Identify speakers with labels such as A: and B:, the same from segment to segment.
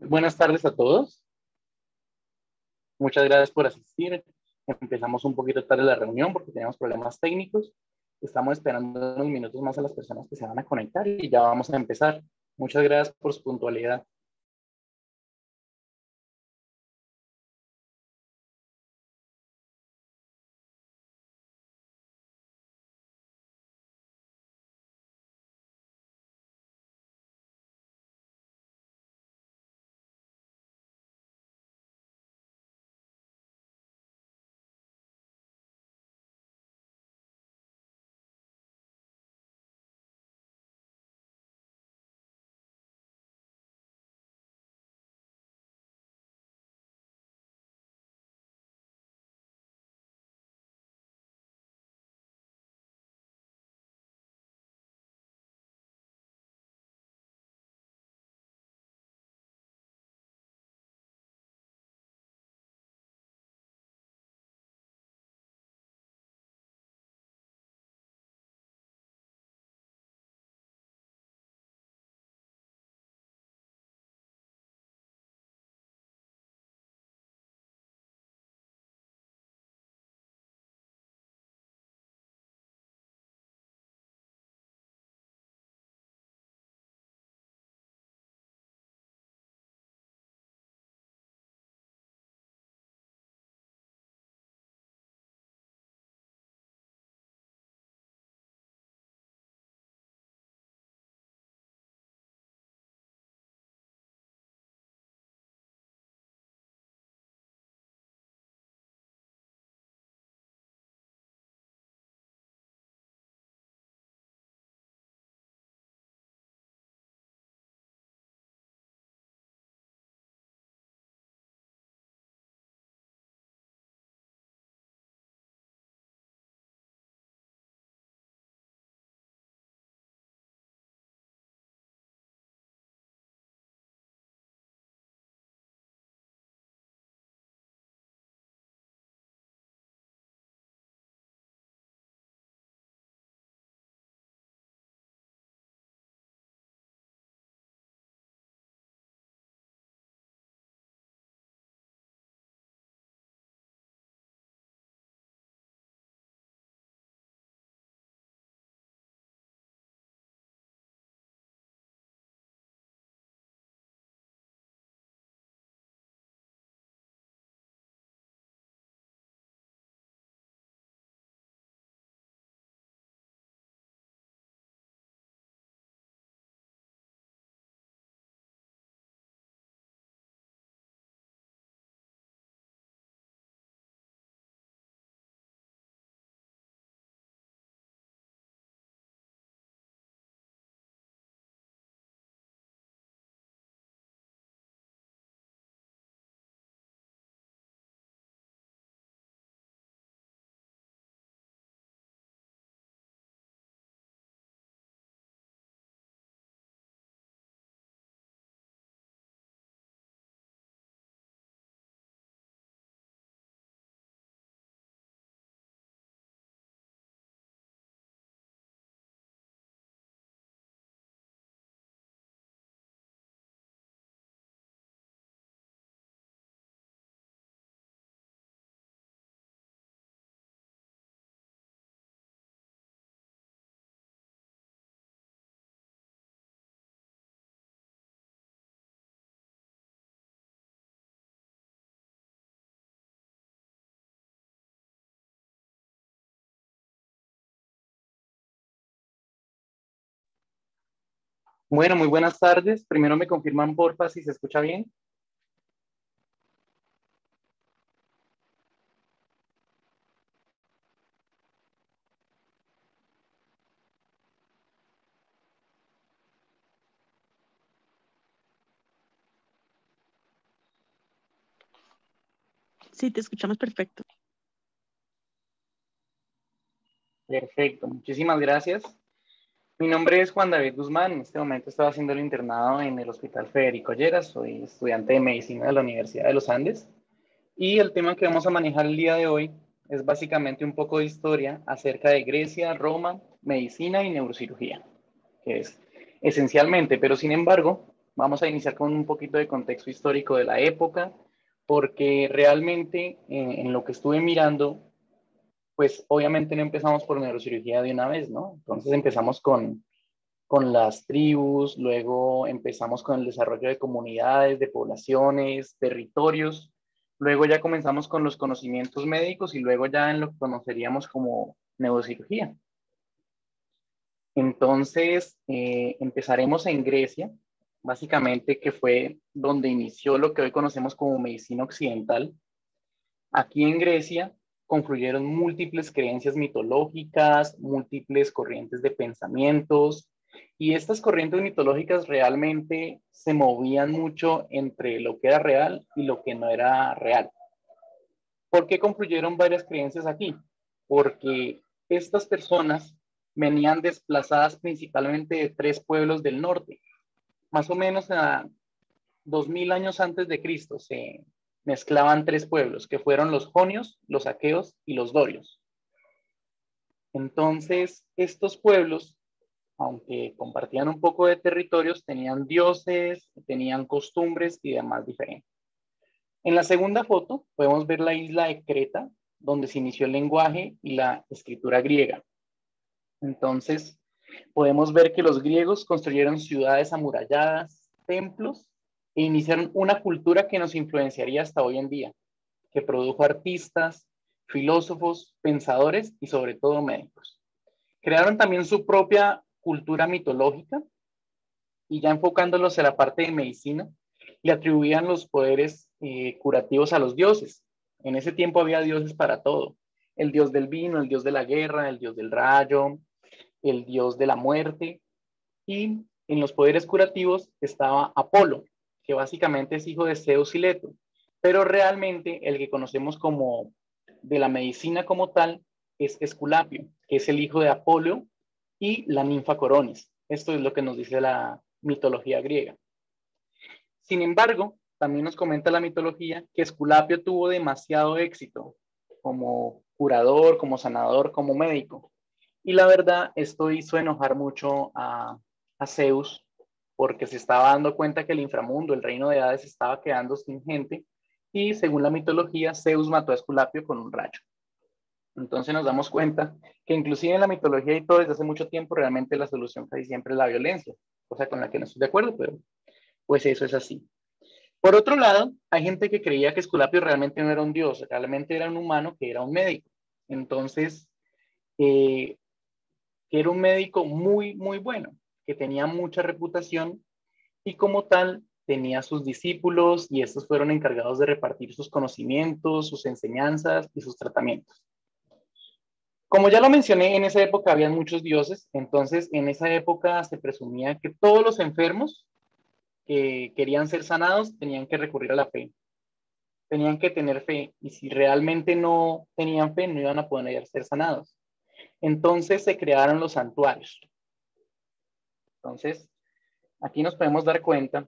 A: Buenas tardes a todos. Muchas gracias por asistir. Empezamos un poquito tarde la reunión porque teníamos problemas técnicos. Estamos esperando unos minutos más a las personas que se van a conectar y ya vamos a empezar. Muchas gracias por su puntualidad. Bueno, muy buenas tardes. Primero me confirman, porfa, si se escucha bien.
B: Sí, te escuchamos perfecto.
A: Perfecto, muchísimas gracias. Mi nombre es Juan David Guzmán. En este momento estoy haciendo el internado en el Hospital Federico Lleras. Soy estudiante de medicina de la Universidad de los Andes. Y el tema que vamos a manejar el día de hoy es básicamente un poco de historia acerca de Grecia, Roma, medicina y neurocirugía, que es esencialmente, pero sin embargo, Vamos a iniciar con un poquito de contexto histórico de la época, porque realmente en lo que estuve mirando, pues obviamente no empezamos por neurocirugía de una vez, ¿no? Entonces empezamos con las tribus, luego empezamos con el desarrollo de comunidades, de poblaciones, territorios, luego ya comenzamos con los conocimientos médicos y luego ya en lo que conoceríamos como neurocirugía. Entonces, empezaremos en Grecia, básicamente que fue donde inició lo que hoy conocemos como medicina occidental. Aquí en Grecia confluyeron múltiples creencias mitológicas, múltiples corrientes de pensamientos, y estas corrientes mitológicas realmente se movían mucho entre lo que era real y lo que no era real. ¿Por qué confluyeron varias creencias aquí? Porque estas personas venían desplazadas principalmente de tres pueblos del norte. Más o menos a 2000 años antes de Cristo se mezclaban tres pueblos, que fueron los jonios, los aqueos y los dorios. Entonces, estos pueblos, aunque compartían un poco de territorios, tenían dioses, tenían costumbres y demás diferentes. En la segunda foto podemos ver la isla de Creta, donde se inició el lenguaje y la escritura griega. Entonces, podemos ver que los griegos construyeron ciudades amuralladas, templos, e iniciaron una cultura que nos influenciaría hasta hoy en día, que produjo artistas, filósofos, pensadores y sobre todo médicos. Crearon también su propia cultura mitológica y ya enfocándolos en la parte de medicina, le atribuían los poderes curativos a los dioses. En ese tiempo había dioses para todo. El dios del vino, el dios de la guerra, el dios del rayo, el dios de la muerte. Y en los poderes curativos estaba Apolo, que básicamente es hijo de Zeus y Leto. Pero realmente el que conocemos como de la medicina como tal es Esculapio, que es el hijo de Apolo y la ninfa Coronis. Esto es lo que nos dice la mitología griega. Sin embargo, también nos comenta la mitología que Esculapio tuvo demasiado éxito como curador, como sanador, como médico. Y la verdad, esto hizo enojar mucho a Zeus porque se estaba dando cuenta que el inframundo, el reino de Hades, estaba quedando sin gente y según la mitología, Zeus mató a Esculapio con un rayo. Entonces nos damos cuenta que inclusive en la mitología y todo desde hace mucho tiempo realmente la solución casi siempre es la violencia, cosa con la que no estoy de acuerdo, pero pues eso es así. Por otro lado, hay gente que creía que Esculapio realmente no era un dios, realmente era un humano que era un médico. Entonces, que era un médico muy, muy bueno, que tenía mucha reputación y como tal tenía sus discípulos y estos fueron encargados de repartir sus conocimientos, sus enseñanzas y sus tratamientos. Como ya lo mencioné, en esa época había muchos dioses, entonces en esa época se presumía que todos los enfermos que querían ser sanados tenían que recurrir a la fe, tenían que tener fe, y si realmente no tenían fe no iban a poder ser sanados. Entonces se crearon los santuarios. Entonces, aquí nos podemos dar cuenta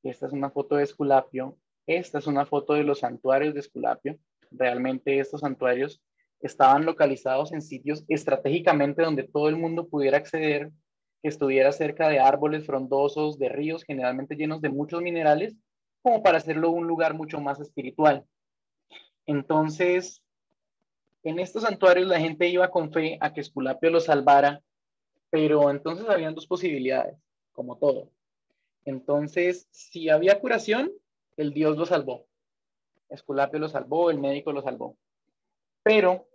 A: que esta es una foto de Esculapio, esta es una foto de los santuarios de Esculapio. Realmente estos santuarios estaban localizados en sitios estratégicamente donde todo el mundo pudiera acceder, que estuviera cerca de árboles frondosos, de ríos generalmente llenos de muchos minerales, como para hacerlo un lugar mucho más espiritual. Entonces, en estos santuarios la gente iba con fe a que Esculapio los salvara, pero entonces habían dos posibilidades, como todo. Entonces, si había curación, el dios lo salvó. Esculapio lo salvó, el médico lo salvó. Pero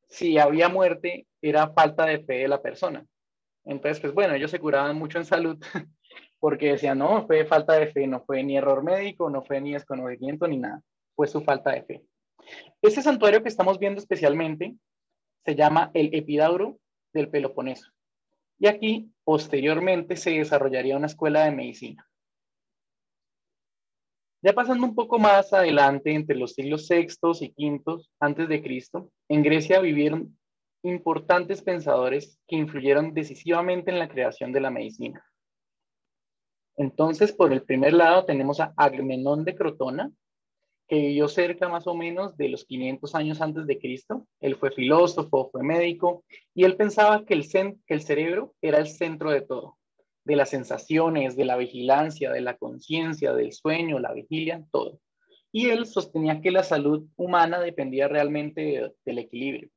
A: si había muerte, era falta de fe de la persona. Entonces, pues bueno, ellos se curaban mucho en salud porque decían, no, fue falta de fe, no fue ni error médico, no fue ni desconocimiento, ni nada. Fue su falta de fe. Este santuario que estamos viendo especialmente se llama el Epidauro del Peloponeso. Y aquí, posteriormente, se desarrollaría una escuela de medicina. Ya pasando un poco más adelante, entre los siglos sextos y quintos antes de Cristo, en Grecia vivieron importantes pensadores que influyeron decisivamente en la creación de la medicina. Entonces, por el primer lado tenemos a Agmenón de Crotona, que vivió cerca más o menos de los 500 años antes de Cristo. Él fue filósofo, fue médico, y él pensaba que el cerebro era el centro de todo. de las sensaciones, de la vigilancia, de la conciencia, del sueño, la vigilia, todo. Y él sostenía que la salud humana dependía realmente del equilibrio.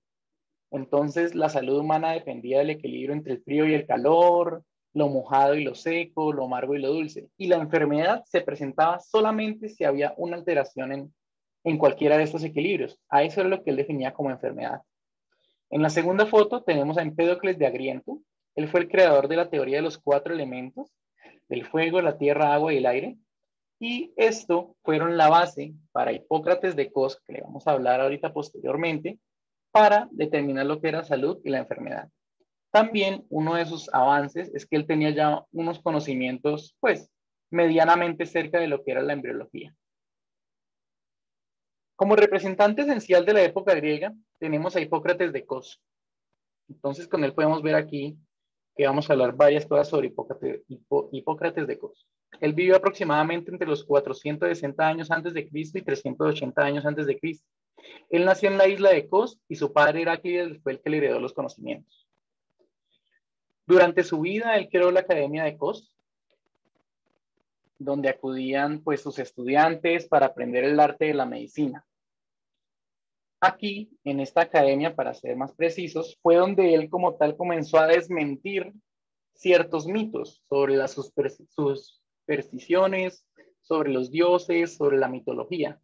A: Entonces, la salud humana dependía del equilibrio entre el frío y el calor, lo mojado y lo seco, lo amargo y lo dulce. Y la enfermedad se presentaba solamente si había una alteración en cualquiera de estos equilibrios. A eso es lo que él definía como enfermedad. En la segunda foto tenemos a Empédocles de Agriento. Él fue el creador de la teoría de los 4 elementos, del fuego, la tierra, agua y el aire. Y esto fueron la base para Hipócrates de Cos, que le vamos a hablar ahorita posteriormente, para determinar lo que era salud y la enfermedad. También uno de sus avances es que él tenía ya unos conocimientos, pues, medianamente cerca de lo que era la embriología. Como representante esencial de la época griega, tenemos a Hipócrates de Cos. Entonces, con él podemos ver aquí que vamos a hablar varias cosas sobre Hipócrates de Cos. Él vivió aproximadamente entre los 460 años antes de Cristo y 380 años antes de Cristo. Él nació en la isla de Cos y su padre Heráclides fue el que le heredó los conocimientos. Durante su vida, él creó la Academia de Cos, donde acudían pues sus estudiantes para aprender el arte de la medicina. Aquí, en esta academia, para ser más precisos, fue donde él como tal comenzó a desmentir ciertos mitos sobre las supersticiones, sobre los dioses, sobre la mitología.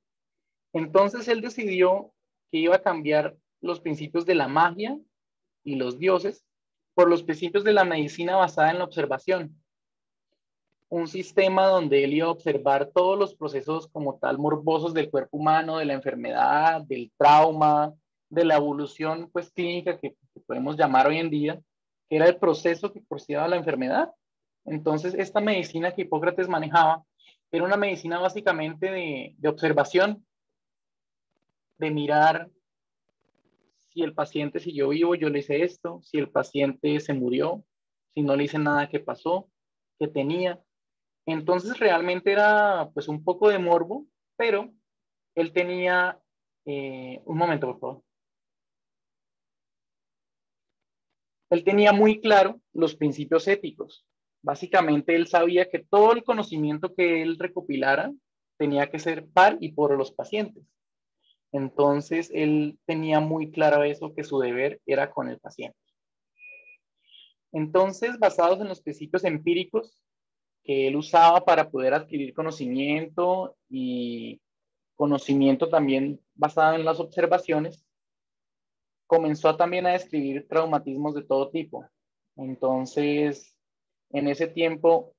A: Entonces él decidió que iba a cambiar los principios de la magia y los dioses por los principios de la medicina basada en la observación. Un sistema donde él iba a observar todos los procesos como tal morbosos del cuerpo humano, de la enfermedad, del trauma, de la evolución pues clínica que podemos llamar hoy en día, que era el proceso que procedía la enfermedad. Entonces, esta medicina que Hipócrates manejaba era una medicina básicamente de observación, de mirar si el paciente siguió vivo, yo le hice esto, si el paciente se murió, si no le hice nada, ¿qué pasó? ¿Qué tenía? Entonces realmente era pues un poco de morbo, pero él tenía, un momento por favor, él tenía muy claro los principios éticos. Básicamente él sabía que todo el conocimiento que él recopilara tenía que ser par y por los pacientes. Entonces él tenía muy claro eso, que su deber era con el paciente. Entonces, basados en los principios empíricos que él usaba para poder adquirir conocimiento y conocimiento también basado en las observaciones, comenzó también a describir traumatismos de todo tipo. Entonces, en ese tiempo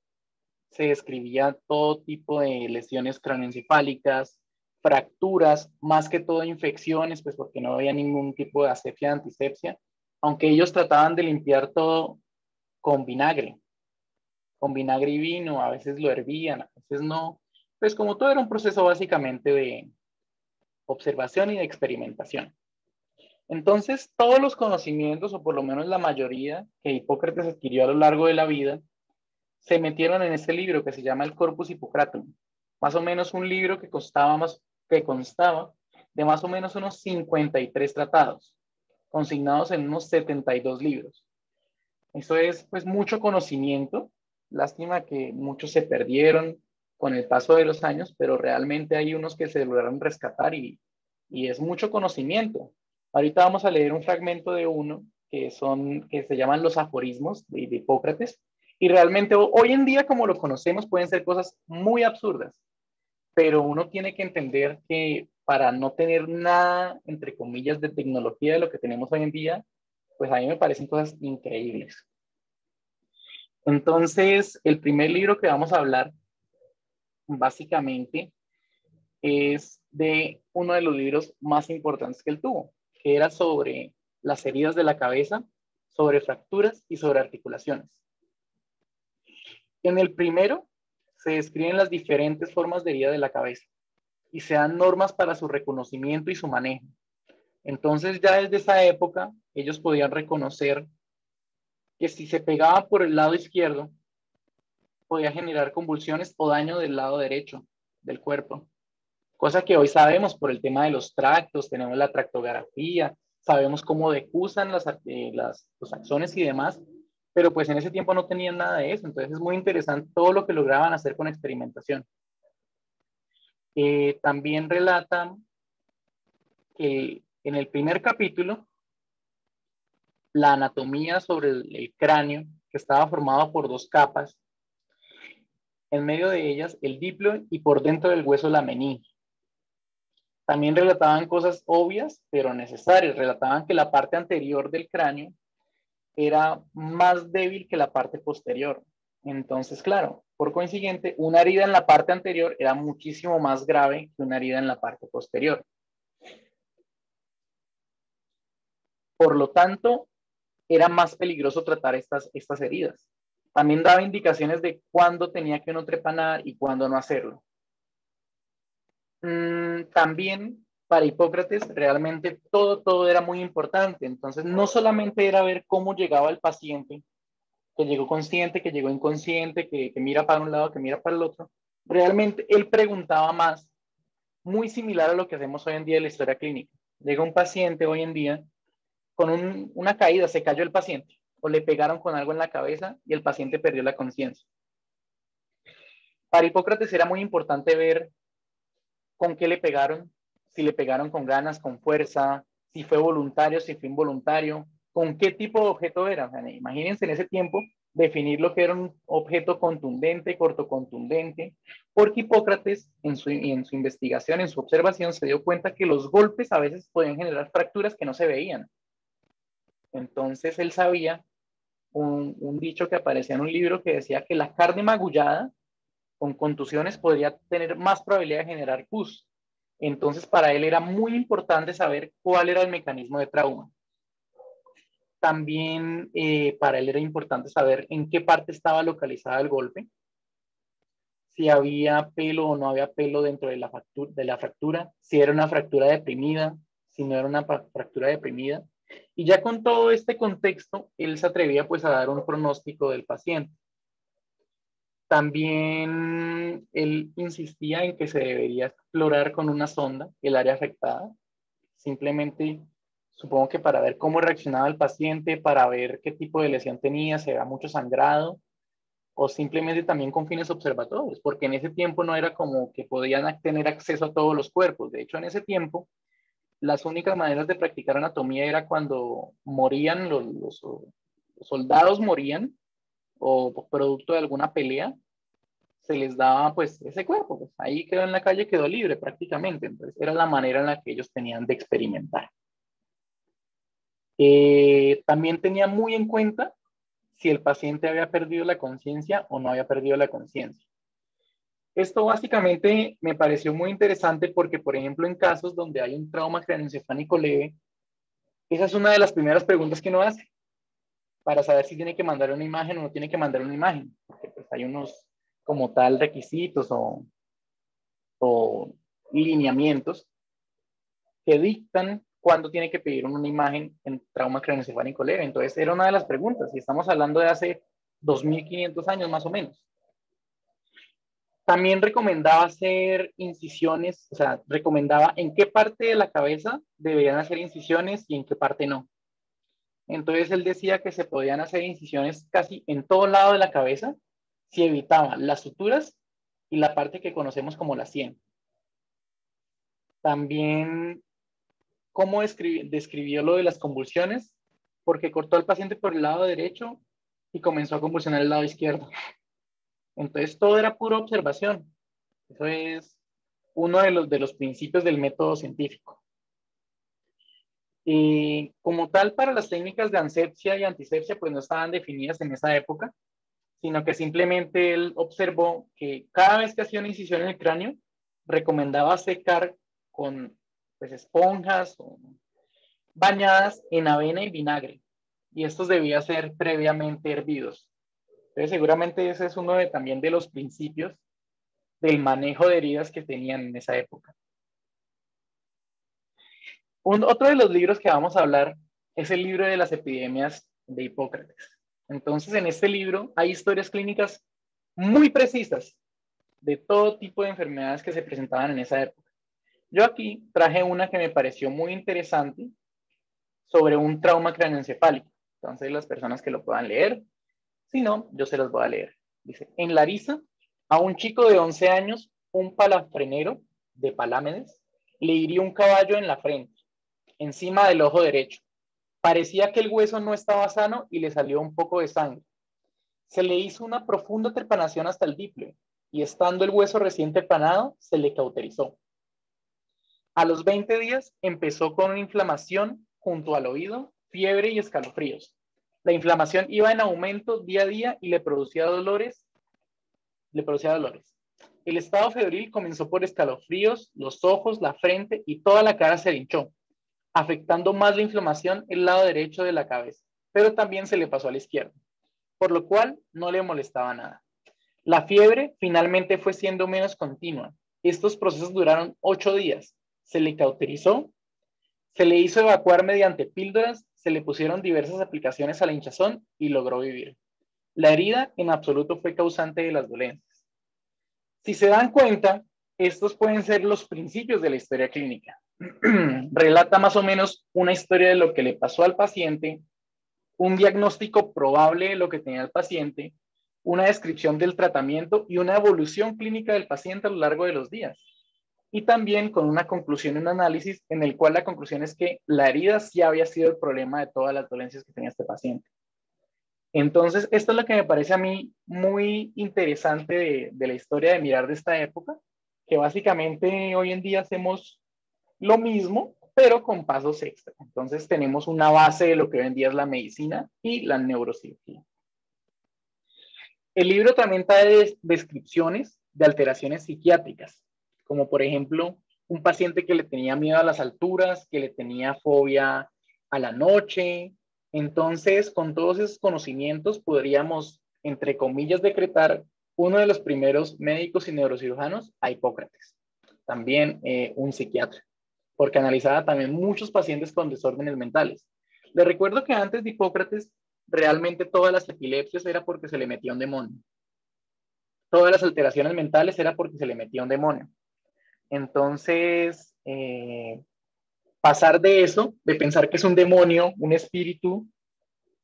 A: se describía todo tipo de lesiones craneoencefálicas, fracturas, más que todo infecciones, pues porque no había ningún tipo de asepsia, antisepsia, aunque ellos trataban de limpiar todo con vinagre y vino, a veces lo hervían, a veces no, pues como todo era un proceso básicamente de observación y de experimentación. Entonces, todos los conocimientos, o por lo menos la mayoría que Hipócrates adquirió a lo largo de la vida, se metieron en este libro que se llama el Corpus Hippocratum. Más o menos un libro que constaba de más o menos unos 53 tratados, consignados en unos 72 libros. Eso es pues mucho conocimiento. Lástima que muchos se perdieron con el paso de los años, pero realmente hay unos que se lograron rescatar y es mucho conocimiento. Ahorita vamos a leer un fragmento de uno que se llaman los aforismos de Hipócrates, y realmente hoy en día como lo conocemos pueden ser cosas muy absurdas, pero uno tiene que entender que para no tener nada, entre comillas, de tecnología de lo que tenemos hoy en día, pues a mí me parecen cosas increíbles. Entonces, el primer libro que vamos a hablar, básicamente, es de uno de los libros más importantes que él tuvo, que era sobre las heridas de la cabeza, sobre fracturas y sobre articulaciones. En el primero se describen las diferentes formas de herida de la cabeza y se dan normas para su reconocimiento y su manejo. Entonces ya desde esa época ellos podían reconocer que si se pegaba por el lado izquierdo podía generar convulsiones o daño del lado derecho del cuerpo. Cosa que hoy sabemos por el tema de los tractos, tenemos la tractografía, sabemos cómo decusan los axones y demás, pero pues en ese tiempo no tenían nada de eso, entonces es muy interesante todo lo que lograban hacer con experimentación. También relatan que en el primer capítulo, la anatomía sobre el cráneo, que estaba formado por dos capas, en medio de ellas el diplo y por dentro del hueso la meninge. También relataban cosas obvias, pero necesarias. Relataban que la parte anterior del cráneo era más débil que la parte posterior. Entonces, claro, por consiguiente, una herida en la parte anterior era muchísimo más grave que una herida en la parte posterior. Por lo tanto, era más peligroso tratar estas heridas. También daba indicaciones de cuándo tenía que uno trepanar y cuándo no hacerlo. También para Hipócrates realmente todo era muy importante. Entonces no solamente era ver cómo llegaba el paciente, que llegó consciente, que llegó inconsciente, que mira para un lado, que mira para el otro. Realmente él preguntaba más, muy similar a lo que hacemos hoy en día en la historia clínica. Llega un paciente hoy en día con una caída, se cayó el paciente, o le pegaron con algo en la cabeza y el paciente perdió la conciencia. Para Hipócrates era muy importante ver con qué le pegaron, si le pegaron con ganas, con fuerza, si fue voluntario, si fue involuntario, con qué tipo de objeto era. O sea, imagínense en ese tiempo definir lo que era un objeto contundente, cortocontundente, porque Hipócrates en su investigación, en su observación, se dio cuenta que los golpes a veces podían generar fracturas que no se veían. Entonces él sabía un dicho que aparecía en un libro que decía que la carne magullada con contusiones podría tener más probabilidad de generar pus. Entonces, para él era muy importante saber cuál era el mecanismo de trauma. También para él era importante saber en qué parte estaba localizada el golpe, si había pelo o no había pelo dentro de la fractura, si era una fractura deprimida, si no era una fractura deprimida. Y ya con todo este contexto, él se atrevía pues a dar un pronóstico del paciente. También él insistía en que se debería explorar con una sonda el área afectada, simplemente supongo que para ver cómo reaccionaba el paciente, para ver qué tipo de lesión tenía, si era mucho sangrado, o simplemente también con fines observatorios, porque en ese tiempo no era como que podían tener acceso a todos los cuerpos. De hecho, en ese tiempo, las únicas maneras de practicar anatomía era cuando morían los soldados morían o producto de alguna pelea, se les daba pues ese cuerpo, pues ahí quedó en la calle, quedó libre prácticamente, entonces era la manera en la que ellos tenían de experimentar. También tenía muy en cuenta si el paciente había perdido la conciencia o no había perdido la conciencia. Esto básicamente me pareció muy interesante porque, por ejemplo, en casos donde hay un trauma craneoencefálico leve, esa es una de las primeras preguntas que uno hace para saber si tiene que mandar una imagen o no tiene que mandar una imagen, porque pues hay unos como tal requisitos o lineamientos que dictan cuándo tiene que pedir una imagen en trauma craneoencefálico leve. Entonces, era una de las preguntas, y estamos hablando de hace 2500 años más o menos. También recomendaba hacer incisiones, o sea, recomendaba en qué parte de la cabeza deberían hacer incisiones y en qué parte no. Entonces, él decía que se podían hacer incisiones casi en todo lado de la cabeza si evitaban las suturas y la parte que conocemos como la sien. También cómo describió lo de las convulsiones, porque cortó al paciente por el lado derecho y comenzó a convulsionar el lado izquierdo. Entonces todo era pura observación. Eso es uno de los principios del método científico. Y como tal, para las técnicas de asepsia y antisepsia, pues no estaban definidas en esa época, sino que simplemente él observó que cada vez que hacía una incisión en el cráneo, recomendaba secar con pues, esponjas o bañadas en avena y vinagre, y estos debían ser previamente hervidos. Entonces, seguramente ese es uno también de los principios del manejo de heridas que tenían en esa época. Otro de los libros que vamos a hablar es el libro de las epidemias de Hipócrates. Entonces, en este libro hay historias clínicas muy precisas de todo tipo de enfermedades que se presentaban en esa época. Yo aquí traje una que me pareció muy interesante sobre un trauma craneoencefálico. Entonces, las personas que lo puedan leer, Si no, yo se los voy a leer. Dice, en Larisa, a un chico de 11 años, un palafrenero de Palámedes le hirió un caballo en la frente, encima del ojo derecho. Parecía que el hueso no estaba sano y le salió un poco de sangre. Se le hizo una profunda trepanación hasta el diple y estando el hueso recién trepanado, se le cauterizó. A los 20 días empezó con una inflamación junto al oído, fiebre y escalofríos. La inflamación iba en aumento día a día y le producía dolores. El estado febril comenzó por escalofríos, los ojos, la frente y toda la cara se le hinchó, afectando más la inflamación el lado derecho de la cabeza, pero también se le pasó a la izquierda, por lo cual no le molestaba nada. La fiebre finalmente fue siendo menos continua. Estos procesos duraron 8 días. Se le cauterizó, se le hizo evacuar mediante píldoras, se le pusieron diversas aplicaciones a la hinchazón y logró vivir. La herida en absoluto fue causante de las dolencias. Si se dan cuenta, estos pueden ser los principios de la historia clínica. Relata más o menos una historia de lo que le pasó al paciente, un diagnóstico probable de lo que tenía el paciente, una descripción del tratamiento y una evolución clínica del paciente a lo largo de los días. Y también con una conclusión, un análisis en el cual la conclusión es que la herida sí había sido el problema de todas las dolencias que tenía este paciente. Entonces, esto es lo que me parece a mí muy interesante de la historia de mirar de esta época, que básicamente hoy en día hacemos lo mismo, pero con pasos extra. Entonces, tenemos una base de lo que hoy en día es la medicina y la neurocirugía. El libro también trae descripciones de alteraciones psiquiátricas, como por ejemplo, un paciente que le tenía miedo a las alturas, que le tenía fobia a la noche. Entonces, con todos esos conocimientos, podríamos, entre comillas, decretar uno de los primeros médicos y neurocirujanos a Hipócrates, también un psiquiatra, porque analizaba también muchos pacientes con desórdenes mentales. Les recuerdo que antes de Hipócrates, realmente todas las epilepsias era porque se le metía un demonio. Todas las alteraciones mentales era porque se le metía un demonio. Entonces, pasar de eso, de pensar que es un demonio, un espíritu,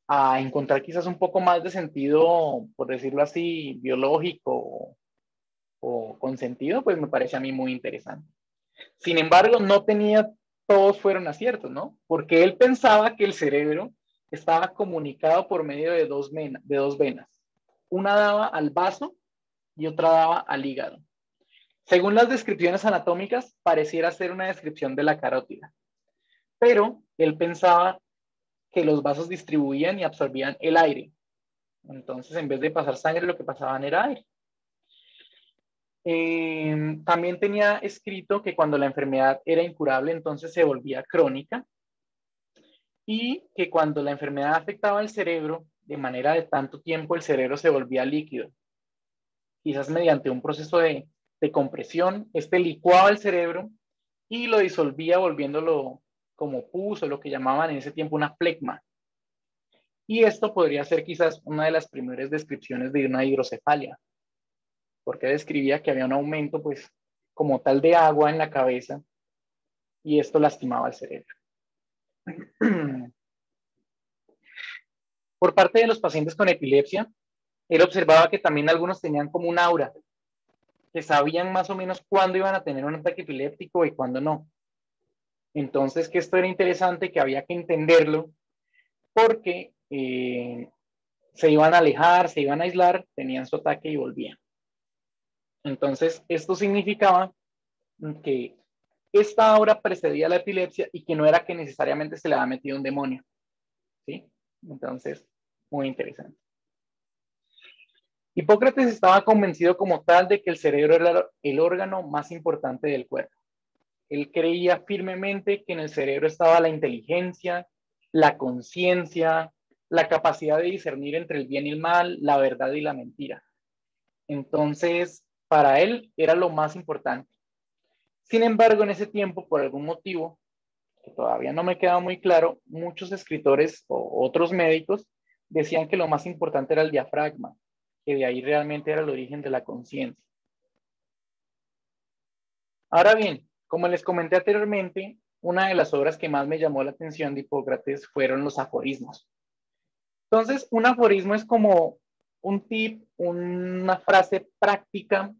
A: a encontrar quizás un poco más de sentido, por decirlo así, biológico o con sentido, pues me parece a mí muy interesante. Sin embargo, no tenía, todos fueron aciertos, ¿no? Porque él pensaba que el cerebro estaba comunicado por medio de dos venas. Una daba al vaso y otra daba al hígado. Según las descripciones anatómicas, pareciera ser una descripción de la carótida, pero él pensaba que los vasos distribuían y absorbían el aire. Entonces, en vez de pasar sangre, lo que pasaban era aire. También tenía escrito que cuando la enfermedad era incurable, entonces se volvía crónica y que cuando la enfermedad afectaba al cerebro, de manera de tanto tiempo, el cerebro se volvía líquido. Quizás mediante un proceso de compresión, este licuaba el cerebro y lo disolvía volviéndolo como pus o lo que llamaban en ese tiempo una flegma. Y esto podría ser quizás una de las primeras descripciones de una hidrocefalia, porque describía que había un aumento, pues, como tal de agua en la cabeza y esto lastimaba el cerebro. Por parte de los pacientes con epilepsia, él observaba que también algunos tenían como un aura, que sabían más o menos cuándo iban a tener un ataque epiléptico y cuándo no. Entonces, que esto era interesante, que había que entenderlo, porque se iban a alejar, se iban a aislar, tenían su ataque y volvían. Entonces, esto significaba que esta aura precedía la epilepsia y que no era que necesariamente se le había metido un demonio. ¿Sí? Entonces, muy interesante. Hipócrates estaba convencido como tal de que el cerebro era el órgano más importante del cuerpo. Él creía firmemente que en el cerebro estaba la inteligencia, la conciencia, la capacidad de discernir entre el bien y el mal, la verdad y la mentira. Entonces, para él era lo más importante. Sin embargo, en ese tiempo, por algún motivo, que todavía no me queda muy claro, muchos escritores o otros médicos decían que lo más importante era el diafragma, que de ahí realmente era el origen de la conciencia. Ahora bien, como les comenté anteriormente, una de las obras que más me llamó la atención de Hipócrates fueron los aforismos. Entonces, un aforismo es como un tip, una frase práctica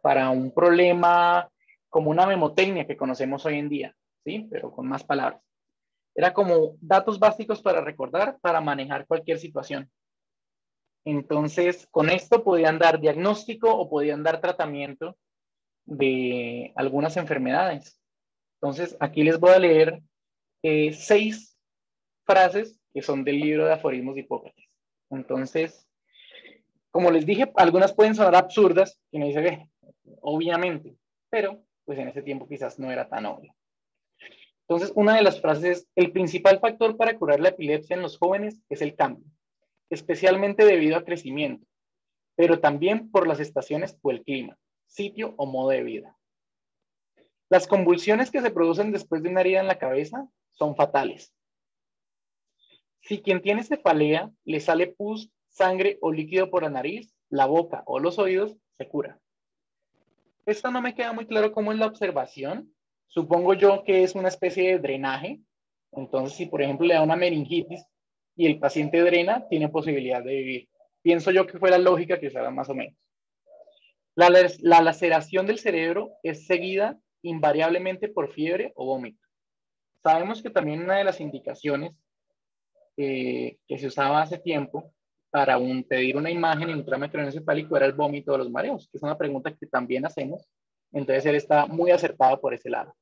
A: para un problema como una memotecnia que conocemos hoy en día, ¿sí? Pero con más palabras. Era como datos básicos para recordar, para manejar cualquier situación. Entonces, con esto podían dar diagnóstico o podían dar tratamiento de algunas enfermedades. Entonces, aquí les voy a leer 6 frases que son del libro de aforismos de Hipócrates. Entonces, como les dije, algunas pueden sonar absurdas, y me dice, ve, obviamente, pero pues en ese tiempo quizás no era tan obvio. Entonces, una de las frases es, el principal factor para curar la epilepsia en los jóvenes es el cambio, especialmente debido a crecimiento, pero también por las estaciones o el clima, sitio o modo de vida. Las convulsiones que se producen después de una herida en la cabeza son fatales. Si quien tiene cefalea le sale pus, sangre o líquido por la nariz, la boca o los oídos, se cura. Esto no me queda muy claro cómo es la observación. Supongo yo que es una especie de drenaje. Entonces, si por ejemplo le da una meningitis y el paciente drena, tiene posibilidad de vivir. Pienso yo que fue la lógica que usaron más o menos. La laceración del cerebro es seguida invariablemente por fiebre o vómito. Sabemos que también una de las indicaciones que se usaba hace tiempo para pedir una imagen en ultrasonido era el vómito o los mareos, que es una pregunta que también hacemos. Entonces él está muy acertado por ese lado.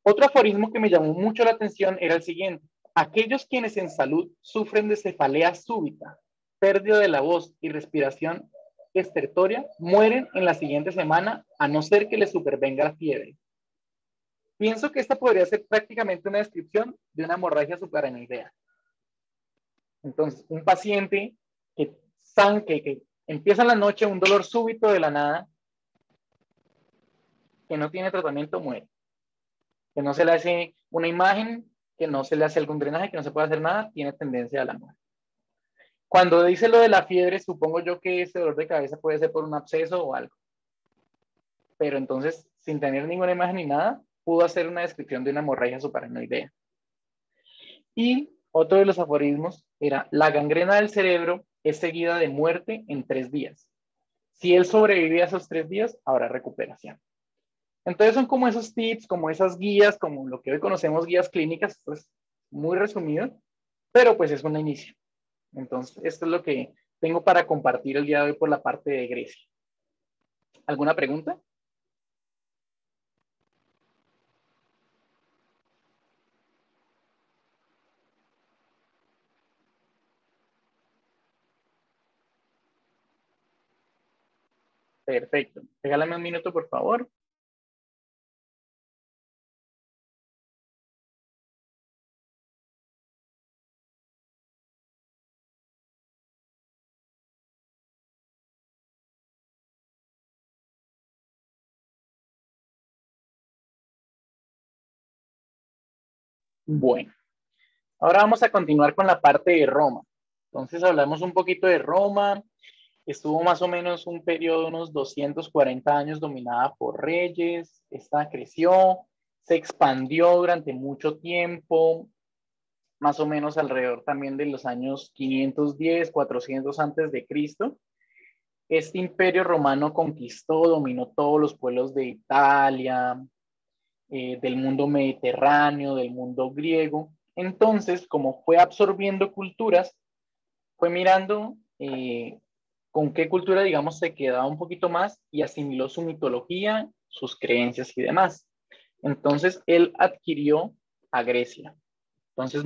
A: Otro aforismo que me llamó mucho la atención era el siguiente. Aquellos quienes en salud sufren de cefalea súbita, pérdida de la voz y respiración estertórea, mueren en la siguiente semana a no ser que les supervenga la fiebre. Pienso que esta podría ser prácticamente una descripción de una hemorragia subaracnoidea. Entonces, un paciente que empieza en la noche un dolor súbito de la nada, que no tiene tratamiento, muere. Que no se le hace una imagen, que no se le hace algún drenaje, que no se puede hacer nada, tiene tendencia a la muerte. Cuando dice lo de la fiebre, supongo yo que ese dolor de cabeza puede ser por un absceso o algo. Pero entonces, sin tener ninguna imagen ni nada, pudo hacer una descripción de una hemorragia subaracnoidea. Y otro de los aforismos era, la gangrena del cerebro es seguida de muerte en 3 días. Si él sobrevive a esos 3 días, habrá recuperación. Entonces son como esos tips, como esas guías, como lo que hoy conocemos guías clínicas, pues muy resumido, pero pues es un inicio. Entonces, esto es lo que tengo para compartir el día de hoy por la parte de Grecia. ¿Alguna pregunta? Perfecto. Regálame un minuto, por favor. Bueno, ahora vamos a continuar con la parte de Roma. Entonces hablamos un poquito de Roma. Estuvo más o menos un periodo de unos 240 años dominada por reyes. Esta creció, se expandió durante mucho tiempo, más o menos alrededor también de los años 510, 400 antes de Cristo. Este imperio romano conquistó, dominó todos los pueblos de Italia, del mundo mediterráneo, del mundo griego. Entonces, como fue absorbiendo culturas, fue mirando con qué cultura, digamos, se quedaba un poquito más y asimiló su mitología, sus creencias y demás. Entonces, él adquirió a Grecia. Entonces,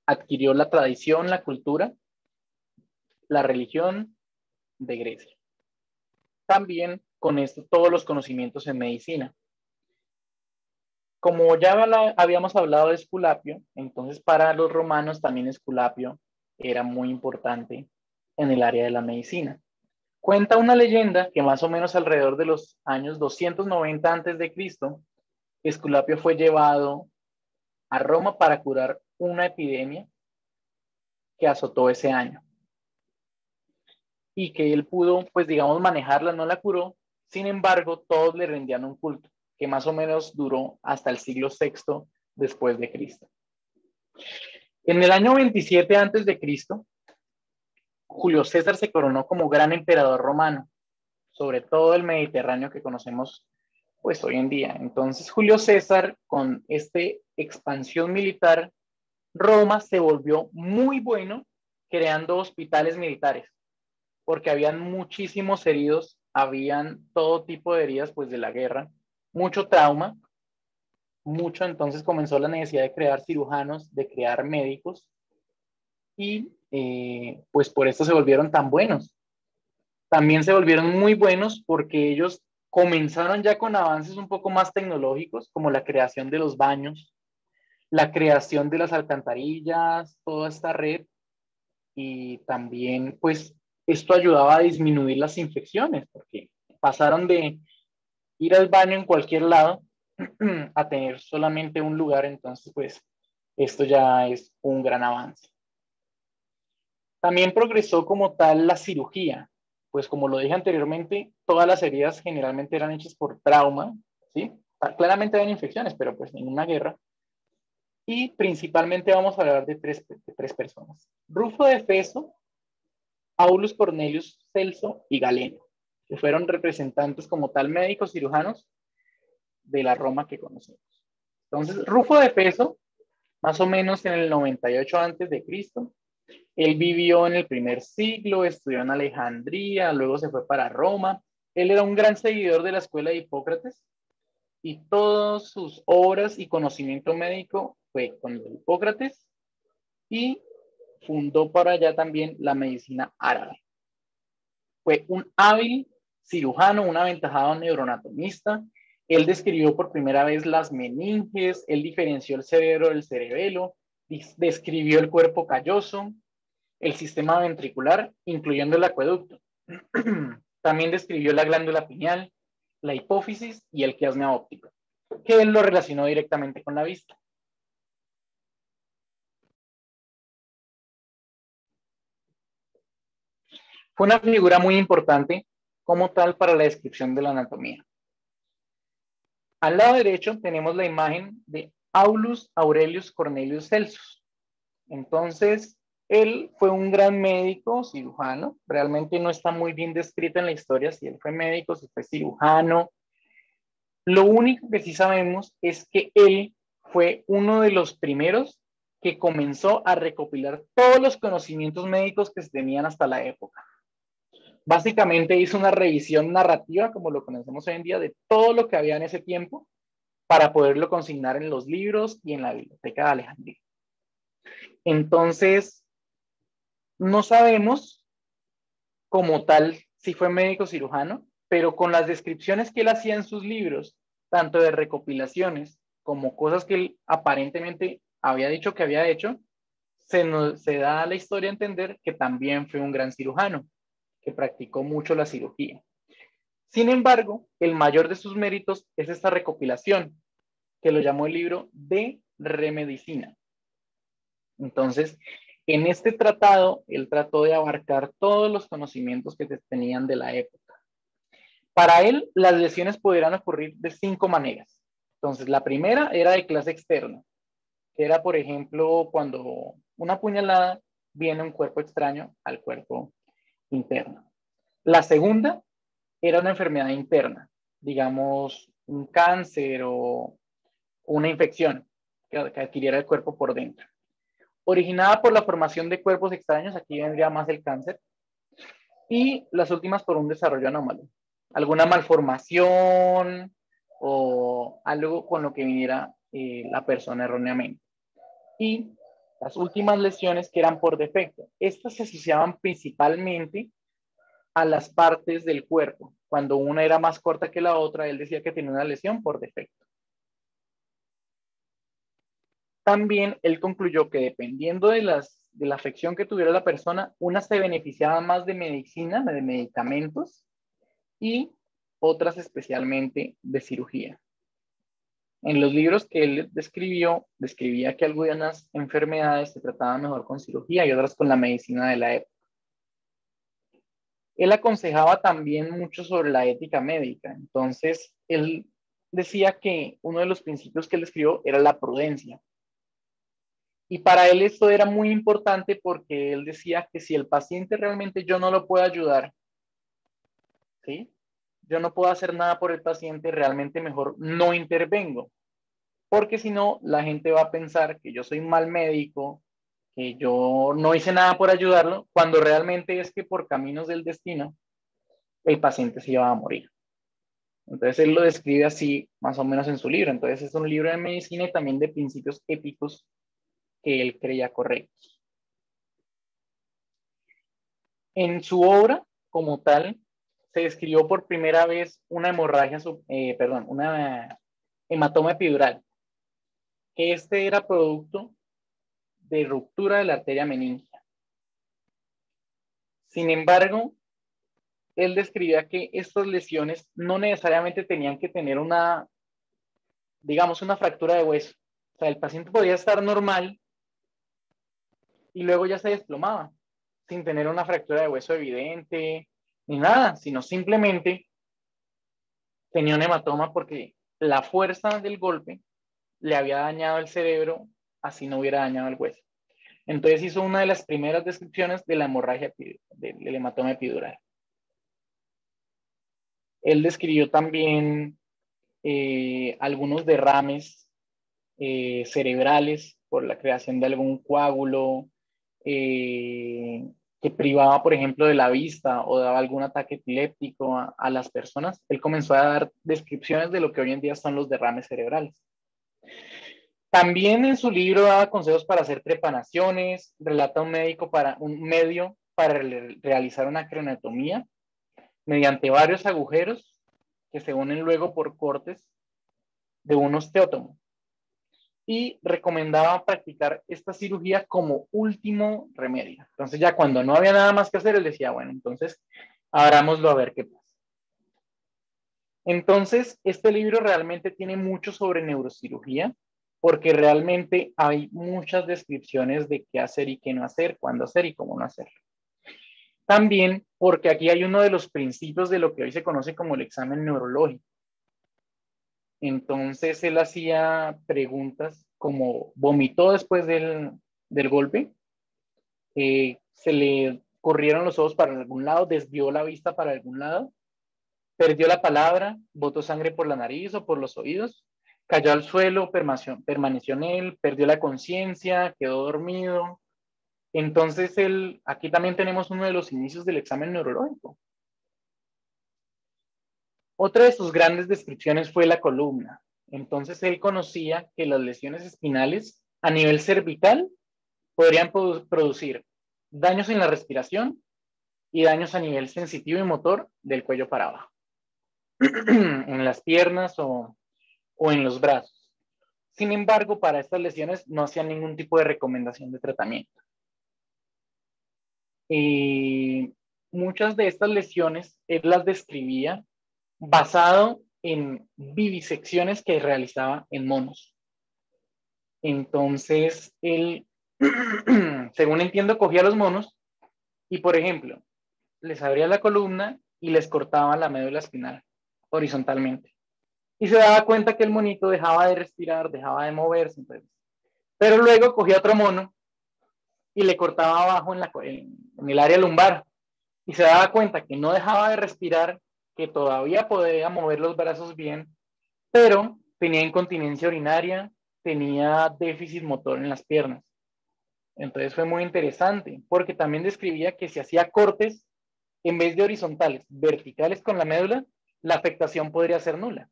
A: adquirió la tradición, la cultura, la religión de Grecia. También con esto todos los conocimientos en medicina. Como ya habíamos hablado de Esculapio, entonces para los romanos también Esculapio era muy importante en el área de la medicina. Cuenta una leyenda que más o menos alrededor de los años 290 antes de Cristo, Esculapio fue llevado a Roma para curar una epidemia que azotó ese año y que él pudo, pues digamos, manejarla, no la curó. Sin embargo, todos le rendían un culto que más o menos duró hasta el siglo VI después de Cristo. En el año 27 antes de Cristo, Julio César se coronó como gran emperador romano, sobre todo el Mediterráneo que conocemos pues hoy en día. Entonces Julio César, con esta expansión militar, Roma se volvió muy bueno creando hospitales militares, porque habían muchísimos heridos, habían todo tipo de heridas pues de la guerra, mucho trauma, mucho, entonces comenzó la necesidad de crear cirujanos, de crear médicos, y pues por eso se volvieron tan buenos. También se volvieron muy buenos porque ellos comenzaron ya con avances un poco más tecnológicos, como la creación de los baños, la creación de las alcantarillas, toda esta red, y también pues esto ayudaba a disminuir las infecciones, porque pasaron de ir al baño en cualquier lado a tener solamente un lugar, entonces pues esto ya es un gran avance. También progresó como tal la cirugía, pues como lo dije anteriormente, todas las heridas generalmente eran hechas por trauma, ¿sí? Claramente había infecciones, pero pues en una guerra. Y principalmente vamos a hablar de tres personas. Rufo de Feso, Aulus Cornelius Celso y Galeno, que fueron representantes como tal médicos cirujanos de la Roma que conocemos. Entonces, Rufo de Feso, más o menos en el 98 antes de Cristo, él vivió en el primer siglo, estudió en Alejandría, luego se fue para Roma. Él era un gran seguidor de la escuela de Hipócrates y todas sus obras y conocimiento médico fue con Hipócrates, y fundó para allá también la medicina árabe. Fue un hábil cirujano, un aventajado neuroanatomista. Él describió por primera vez las meninges, él diferenció el cerebro del cerebelo, describió el cuerpo calloso, el sistema ventricular, incluyendo el acueducto. También describió la glándula pineal, la hipófisis y el quiasma óptico, que él lo relacionó directamente con la vista. Fue una figura muy importante como tal para la descripción de la anatomía. Al lado derecho tenemos la imagen de Aulus Aurelius Cornelius Celsus. Entonces, él fue un gran médico, cirujano. Realmente no está muy bien descrito en la historia si él fue médico, si fue cirujano. Lo único que sí sabemos es que él fue uno de los primeros que comenzó a recopilar todos los conocimientos médicos que se tenían hasta la época. Básicamente hizo una revisión narrativa, como lo conocemos hoy en día, de todo lo que había en ese tiempo para poderlo consignar en los libros y en la biblioteca de Alejandría. Entonces, no sabemos como tal si fue médico cirujano, pero con las descripciones que él hacía en sus libros, tanto de recopilaciones como cosas que él aparentemente había dicho que había hecho, se da a la historia a entender que también fue un gran cirujano, que practicó mucho la cirugía. Sin embargo, el mayor de sus méritos es esta recopilación, que lo llamó el libro de Remedicina. Entonces, en este tratado, él trató de abarcar todos los conocimientos que se tenían de la época. Para él, las lesiones podrían ocurrir de 5 maneras. Entonces, la primera era de clase externa, que era, por ejemplo, cuando una puñalada viene a un cuerpo extraño al cuerpo interno. La segunda era una enfermedad interna, digamos, un cáncer o una infección que adquiriera el cuerpo por dentro. Originada por la formación de cuerpos extraños, aquí vendría más el cáncer, y las últimas por un desarrollo anómalo, alguna malformación o algo con lo que viniera la persona erróneamente. Y las últimas lesiones que eran por defecto, estas se asociaban principalmente a las partes del cuerpo. Cuando una era más corta que la otra, él decía que tenía una lesión por defecto. También él concluyó que dependiendo de la afección que tuviera la persona, unas se beneficiaban más de medicina, de medicamentos, y otras especialmente de cirugía. En los libros que él describió, describía que algunas enfermedades se trataban mejor con cirugía y otras con la medicina de la época. Él aconsejaba también mucho sobre la ética médica. Entonces, él decía que uno de los principios que él escribió era la prudencia. Y para él esto era muy importante porque él decía que si el paciente realmente yo no lo puedo ayudar, ¿sí? Yo no puedo hacer nada por el paciente, realmente mejor no intervengo, porque si no, la gente va a pensar que yo soy un mal médico, que yo no hice nada por ayudarlo, cuando realmente es que por caminos del destino, el paciente se iba a morir. Entonces él lo describe así, más o menos en su libro. Entonces es un libro de medicina y también de principios éticos que él creía correctos. En su obra, como tal, se describió por primera vez una hemorragia, una hematoma epidural, que este era producto de ruptura de la arteria meningia. Sin embargo, él describía que estas lesiones no necesariamente tenían que tener una, digamos, una fractura de hueso. O sea, el paciente podía estar normal y luego ya se desplomaba, sin tener una fractura de hueso evidente, ni nada, sino simplemente tenía un hematoma porque la fuerza del golpe le había dañado el cerebro, así no hubiera dañado el hueso. Entonces hizo una de las primeras descripciones de la hemorragia del hematoma epidural. Él describió también algunos derrames cerebrales por la creación de algún coágulo que privaba, por ejemplo, de la vista o daba algún ataque epiléptico a las personas. Él comenzó a dar descripciones de lo que hoy en día son los derrames cerebrales. También en su libro daba consejos para hacer trepanaciones, relata un medio para realizar una craneotomía mediante varios agujeros que se unen luego por cortes de un osteótomo. Y recomendaba practicar esta cirugía como último remedio. Entonces ya cuando no había nada más que hacer, él decía, bueno, entonces abrámoslo a ver qué pasa. Entonces, este libro realmente tiene mucho sobre neurocirugía, porque realmente hay muchas descripciones de qué hacer y qué no hacer, cuándo hacer y cómo no hacerlo. También porque aquí hay uno de los principios de lo que hoy se conoce como el examen neurológico. Entonces él hacía preguntas como vomitó después del golpe, se le corrieron los ojos para algún lado, desvió la vista para algún lado, perdió la palabra, botó sangre por la nariz o por los oídos, cayó al suelo, permaneció en él, perdió la conciencia, quedó dormido. Entonces aquí también tenemos uno de los inicios del examen neurológico. Otra de sus grandes descripciones fue la columna. Entonces él conocía que las lesiones espinales a nivel cervical podrían producir daños en la respiración y daños a nivel sensitivo y motor del cuello para abajo, en las piernas o en los brazos. Sin embargo, para estas lesiones no hacían ningún tipo de recomendación de tratamiento. Muchas de estas lesiones él las describía basado en vivisecciones que realizaba en monos. Entonces, él, según entiendo, cogía a los monos y, por ejemplo, les abría la columna y les cortaba la médula espinal horizontalmente. Y se daba cuenta que el monito dejaba de respirar, dejaba de moverse. Entonces, pero luego cogía otro mono y le cortaba abajo en el área lumbar. Y se daba cuenta que no dejaba de respirar, que todavía podía mover los brazos bien, pero tenía incontinencia urinaria, tenía déficit motor en las piernas. Entonces fue muy interesante, porque también describía que si hacía cortes, en vez de horizontales, verticales con la médula, la afectación podría ser nula.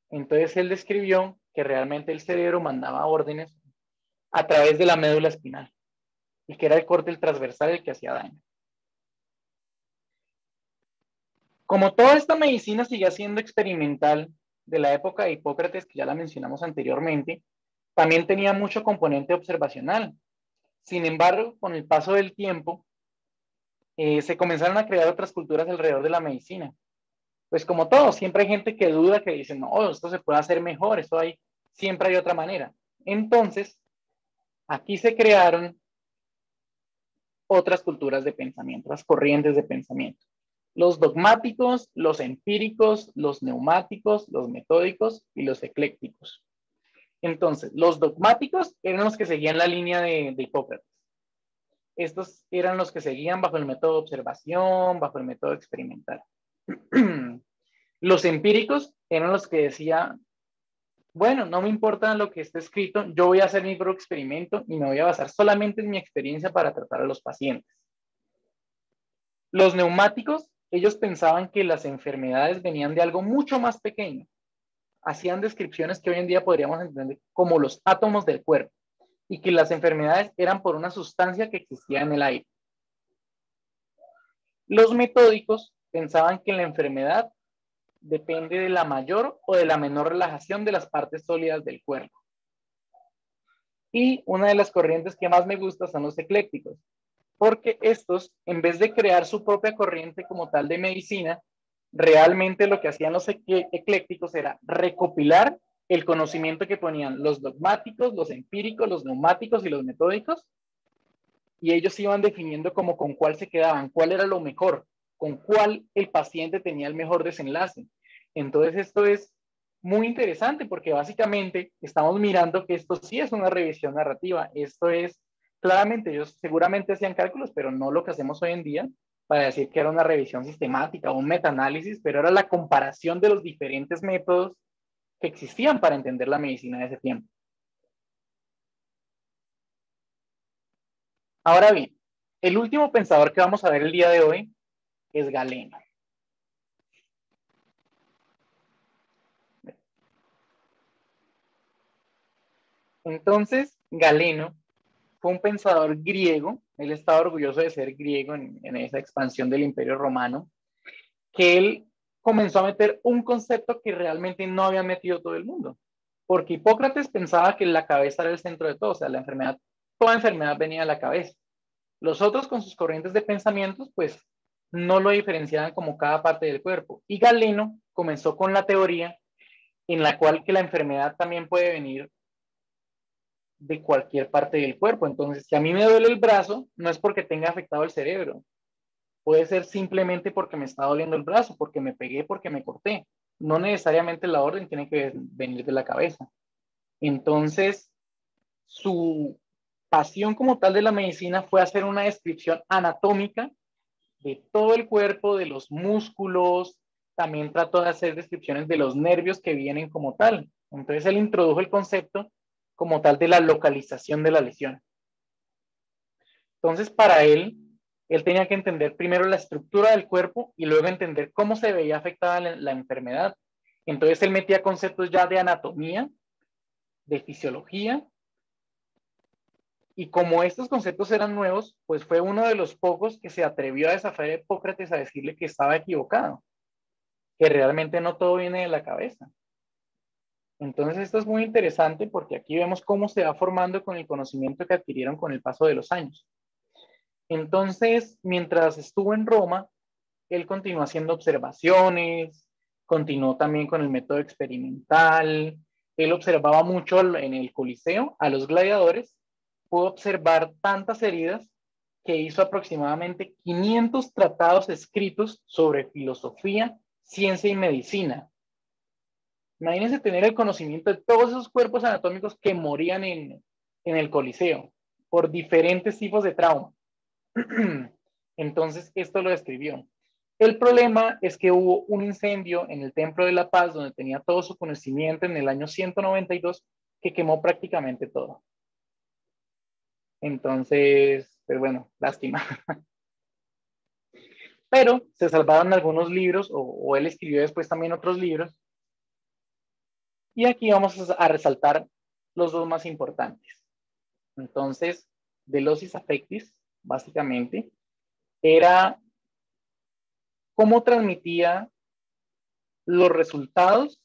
A: Entonces él describió que realmente el cerebro mandaba órdenes a través de la médula espinal y que era el corte transversal el que hacía daño. Como toda esta medicina sigue siendo experimental de la época de Hipócrates, que ya la mencionamos anteriormente, también tenía mucho componente observacional. Sin embargo, con el paso del tiempo, se comenzaron a crear otras culturas alrededor de la medicina. Pues como todo, siempre hay gente que duda, que dice, no, esto se puede hacer mejor, siempre hay otra manera. Entonces, aquí se crearon otras culturas de pensamiento, otras corrientes de pensamiento. Los dogmáticos, los empíricos, los neumáticos, los metódicos y los eclécticos. Entonces, los dogmáticos eran los que seguían la línea de Hipócrates. Estos eran los que seguían bajo el método de observación, bajo el método experimental. Los empíricos eran los que decían, bueno, no me importa lo que esté escrito, yo voy a hacer mi propio experimento y me voy a basar solamente en mi experiencia para tratar a los pacientes. Los neumáticos, ellos pensaban que las enfermedades venían de algo mucho más pequeño. Hacían descripciones que hoy en día podríamos entender como los átomos del cuerpo y que las enfermedades eran por una sustancia que existía en el aire. Los metódicos pensaban que la enfermedad depende de la mayor o de la menor relajación de las partes sólidas del cuerpo. Y una de las corrientes que más me gusta son los eclécticos, porque estos, en vez de crear su propia corriente como tal de medicina, realmente lo que hacían los eclécticos era recopilar el conocimiento que ponían los dogmáticos, los empíricos, los neumáticos y los metódicos, y ellos iban definiendo como con cuál se quedaban, cuál era lo mejor, con cuál el paciente tenía el mejor desenlace. Entonces esto es muy interesante porque básicamente estamos mirando que esto sí es una revisión narrativa, esto es, claramente ellos seguramente hacían cálculos, pero no lo que hacemos hoy en día para decir que era una revisión sistemática o un metaanálisis, pero era la comparación de los diferentes métodos que existían para entender la medicina de ese tiempo. Ahora bien, el último pensador que vamos a ver el día de hoy es Galeno. Entonces, Galeno fue un pensador griego, él estaba orgulloso de ser griego en esa expansión del Imperio Romano, que él comenzó a meter un concepto que realmente no había metido todo el mundo, porque Hipócrates pensaba que la cabeza era el centro de todo, o sea, la enfermedad, toda enfermedad venía de la cabeza. Los otros con sus corrientes de pensamientos, pues no lo diferenciaban como cada parte del cuerpo. Y Galeno comenzó con la teoría en la cual que la enfermedad también puede venir de cualquier parte del cuerpo. Entonces, si a mí me duele el brazo, no es porque tenga afectado el cerebro. Puede ser simplemente porque me está doliendo el brazo, porque me pegué, porque me corté. No necesariamente la orden tiene que venir de la cabeza. Entonces, su pasión como tal de la medicina fue hacer una descripción anatómica de todo el cuerpo, de los músculos, también trató de hacer descripciones de los nervios que vienen como tal. Entonces él introdujo el concepto como tal de la localización de la lesión. Entonces para él tenía que entender primero la estructura del cuerpo y luego entender cómo se veía afectada la enfermedad. Entonces él metía conceptos ya de anatomía, de fisiología, y como estos conceptos eran nuevos, pues fue uno de los pocos que se atrevió a desafiar a Hipócrates a decirle que estaba equivocado, que realmente no todo viene de la cabeza. Entonces esto es muy interesante porque aquí vemos cómo se va formando con el conocimiento que adquirieron con el paso de los años. Entonces, mientras estuvo en Roma, él continuó haciendo observaciones, continuó también con el método experimental, él observaba mucho en el Coliseo a los gladiadores, pudo observar tantas heridas que hizo aproximadamente 500 tratados escritos sobre filosofía, ciencia y medicina. Imagínense tener el conocimiento de todos esos cuerpos anatómicos que morían en el Coliseo por diferentes tipos de trauma. Entonces, esto lo describió. El problema es que hubo un incendio en el Templo de la Paz, donde tenía todo su conocimiento en el año 192, que quemó prácticamente todo. Entonces, pues bueno, lástima. Pero se salvaron algunos libros, o él escribió después también otros libros. Y aquí vamos a resaltar los dos más importantes. Entonces, Velocis Affectis, básicamente, era cómo transmitía los resultados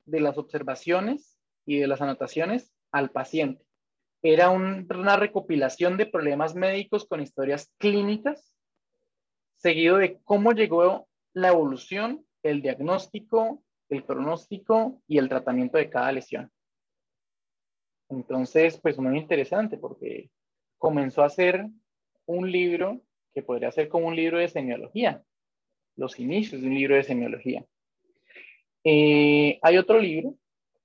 A: de las observaciones y de las anotaciones al paciente. Era una recopilación de problemas médicos con historias clínicas, seguido de cómo llegó la evolución, el diagnóstico, el pronóstico y el tratamiento de cada lesión. Entonces, pues muy interesante porque comenzó a hacer un libro que podría ser como un libro de semiología, los inicios de un libro de semiología. Hay otro libro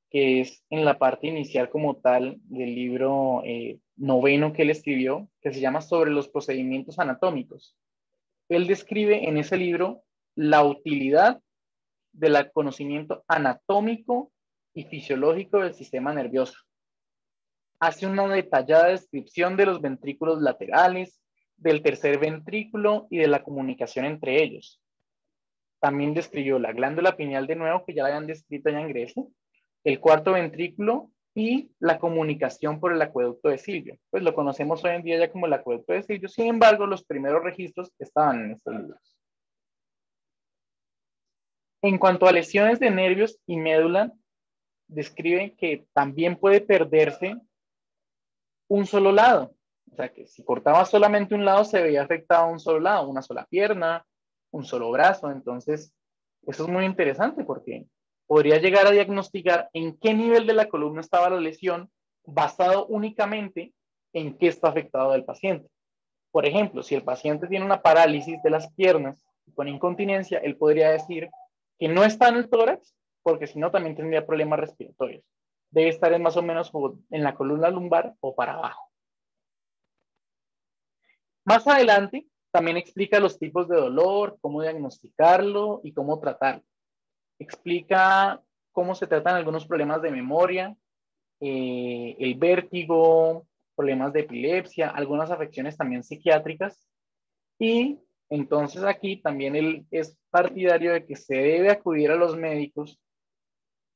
A: que es en la parte inicial como tal del libro noveno que él escribió, que se llama Sobre los procedimientos anatómicos. Él describe en ese libro la utilidad del conocimiento anatómico y fisiológico del sistema nervioso. Hace una detallada descripción de los ventrículos laterales, del tercer ventrículo y de la comunicación entre ellos. También describió la glándula pineal de nuevo, que ya la habían descrito ya en Grecia, el cuarto ventrículo y la comunicación por el acueducto de Silvio. Pues lo conocemos hoy en día ya como el acueducto de Silvio, sin embargo, los primeros registros estaban en estos libros. En cuanto a lesiones de nervios y médula, describe que también puede perderse un solo lado. O sea, que si cortaba solamente un lado, se veía afectado un solo lado, una sola pierna, un solo brazo. Entonces, eso es muy interesante porque podría llegar a diagnosticar en qué nivel de la columna estaba la lesión basado únicamente en qué está afectado el paciente. Por ejemplo, si el paciente tiene una parálisis de las piernas con incontinencia, él podría decir que no está en el tórax, porque si no también tendría problemas respiratorios. Debe estar en más o menos en la columna lumbar o para abajo. Más adelante, también explica los tipos de dolor, cómo diagnosticarlo y cómo tratarlo. Explica cómo se tratan algunos problemas de memoria, el vértigo, problemas de epilepsia, algunas afecciones también psiquiátricas. Y entonces aquí también él es partidario de que se debe acudir a los médicos,